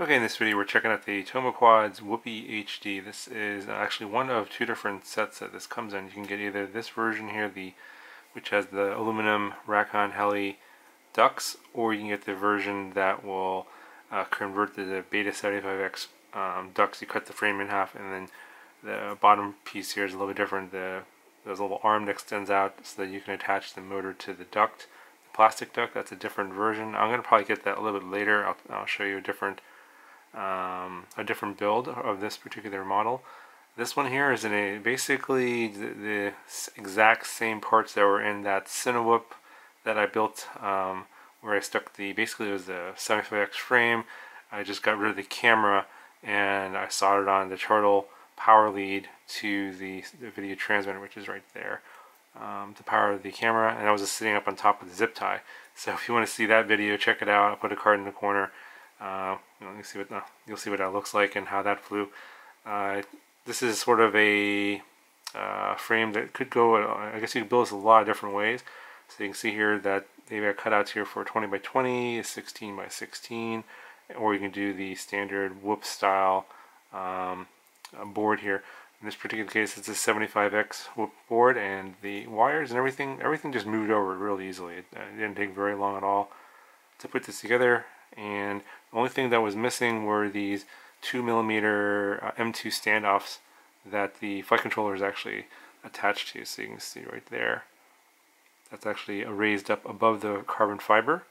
Okay, in this video we're checking out the Tomoquads WhoopeeHD. This is actually one of two different sets that this comes in. You can get either this version here, which has the aluminum rack-on heli ducts, or you can get the version that will convert the Beta75X ducts. You cut the frame in half, and then the bottom piece here is a little bit different. There's a little arm that extends out so that you can attach the motor to the duct. The plastic duct, that's a different version. I'm going to probably get that a little bit later. I'll show you a different build of this particular model. This one here is in basically the exact same parts that were in that cinewhoop that I built, where I stuck basically it was the 75X frame. I just got rid of the camera and I soldered on the Turtle power lead to the video transmitter, which is right there, to power the camera, and I was just sitting up on top of the zip tie. So if you want to see that video, check it out. I'll put a card in the corner. You'll see what that looks like and how that flew. This is sort of a frame that could go, I guess you could build this a lot of different ways. So you can see here that they've got cutouts here for 20 by 20, 16 by 16, or you can do the standard whoop style board here. In this particular case, it's a 75X whoop board, and the wires and everything just moved over really easily. It didn't take very long at all to put this together. And the only thing that was missing were these 2mm M2 standoffs that the flight controller is actually attached to. So you can see right there, that's actually raised up above the carbon fiber.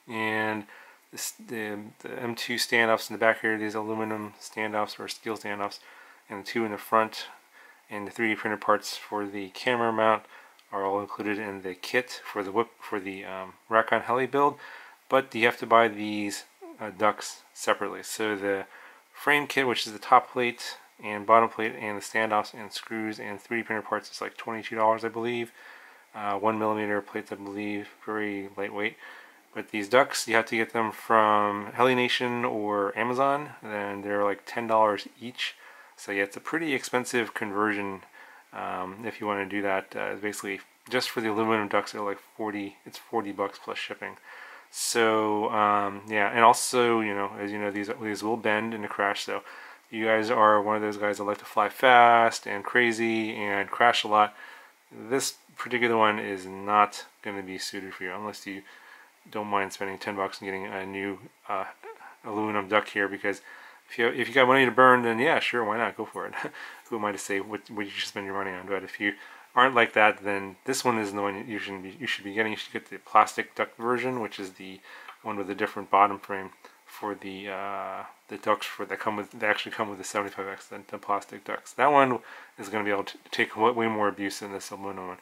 And the M2 standoffs in the back here, these aluminum standoffs or steel standoffs, and the two in the front, and the 3D printed parts for the camera mount are all included in the kit for the rack-on heli build. But you have to buy these ducts separately. So the frame kit, which is the top plate and bottom plate and the standoffs and screws and 3D printer parts, is like $22, I believe. 1mm plates, I believe, very lightweight. But these ducts, you have to get them from Heli Nation or Amazon, and they're like $10 each. So yeah, it's a pretty expensive conversion if you want to do that. Basically, just for the aluminum ducts, they're like it's $40 plus shipping. So yeah, and also, as you know, these will bend in a crash. So you guys are one of those guys that like to fly fast and crazy and crash a lot. This particular one is not going to be suited for you unless you don't mind spending $10 and getting a new aluminum duct here. Because if you got money to burn, then yeah, sure, why not? Go for it. Who am I to say what you should spend your money on? But if you aren't like that, then this one isn't the one you should be getting. You should get the plastic duct version, which is the one with a different bottom frame for the ducts that actually come with the 75X than the plastic ducts. That one is going to be able to take way more abuse than this aluminum one.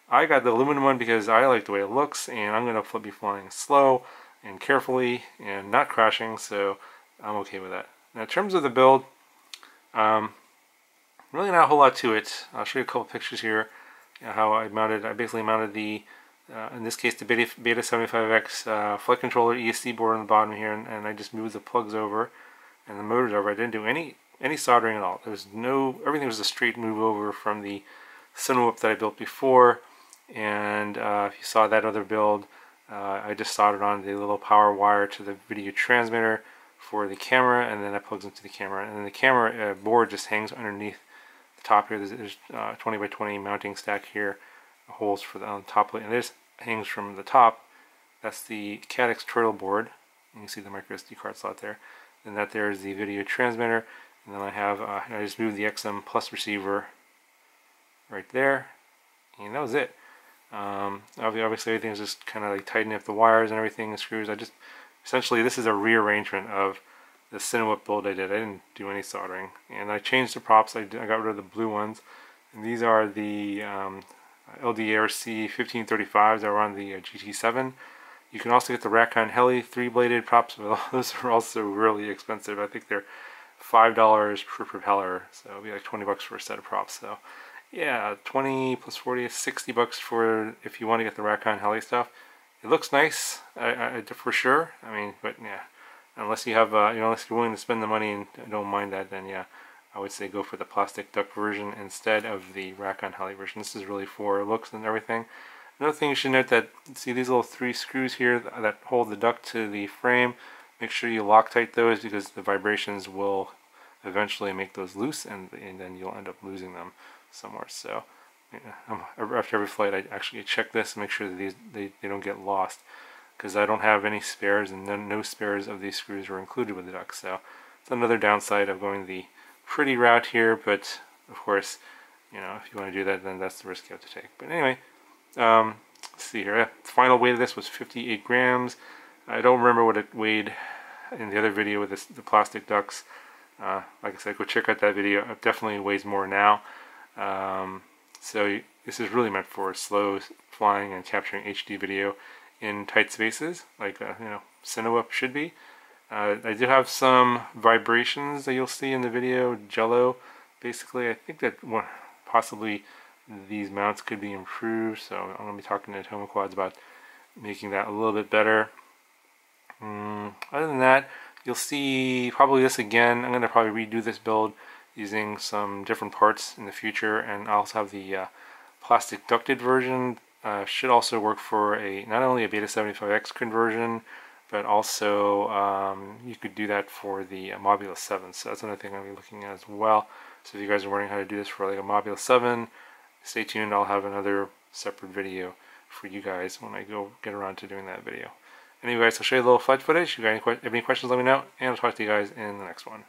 I got the aluminum one because I like the way it looks, and I'm going to be flying slow and carefully and not crashing, so I'm okay with that. Now, in terms of the build, really not a whole lot to it. I'll show you a couple pictures here. How I basically mounted the, in this case, the Beta75X flight controller ESC board on the bottom here, and I just moved the plugs over and the motors over. I didn't do any soldering at all. Everything was a straight move over from the cinewhoop that I built before. And if you saw that other build, I just soldered on the little power wire to the video transmitter for the camera, and then that plugs into the camera. And then the camera board just hangs underneath the top here. There's 20 by 20 mounting stack here, holes for the top plate, and this hangs from the top. That's the Caddx Turtle board. You can see the micro SD card slot there. And that there is the video transmitter. And then I just moved the XM Plus receiver right there, and that was it. Obviously everything's just kind of like tightening up the wires and everything, the screws. Essentially this is a rearrangement of the cinewhoop build I did. I didn't do any soldering, and I changed the props. I got rid of the blue ones, and these are the LDRC 1535s that are on the GT7. You can also get the rack-on heli 3-bladed props, but those are also really expensive. I think they're $5 per propeller, so it'll be like $20 for a set of props. So yeah, 20 plus 40 is $60 for if you want to get the rack-on heli stuff. It looks nice, for sure. I mean, but yeah, unless you have, unless you're willing to spend the money and don't mind that, then yeah, I would say go for the plastic duct version instead of the rack-on heli version. This is really for looks and everything. Another thing you should note that, see these little 3 screws here that hold the duct to the frame. Make sure you Loctite those because the vibrations will eventually make those loose, and then you'll end up losing them somewhere. So after every flight, I actually check this and make sure that they don't get lost, because I don't have any spares, and no spares of these screws were included with the duck. So it's another downside of going the pretty route here, but of course, you know, if you want to do that, then that's the risk you have to take. But anyway, let's see here. The final weight of this was 58 grams. I don't remember what it weighed in the other video with the plastic ducks. Like I said, go check out that video. It definitely weighs more now. So this is really meant for slow flying and capturing HD video in tight spaces, like you know, cinewhoop should be. I do have some vibrations that you'll see in the video, jello. Basically, I think that possibly these mounts could be improved, so I'm going to be talking to Tomoquads about making that a little bit better. Other than that, you'll see probably this again. I'm going to probably redo this build using some different parts in the future, and I also have the plastic ducted version. Should also work for not only a Beta75X conversion, but also you could do that for the Mobula 7. So that's another thing I'll be looking at as well. So if you guys are wondering how to do this for like a Mobula 7, stay tuned. I'll have another separate video for you guys when I get around to doing that video. Anyway, guys, I'll show you a little flight footage. If you guys have any questions, let me know, and I'll talk to you guys in the next one.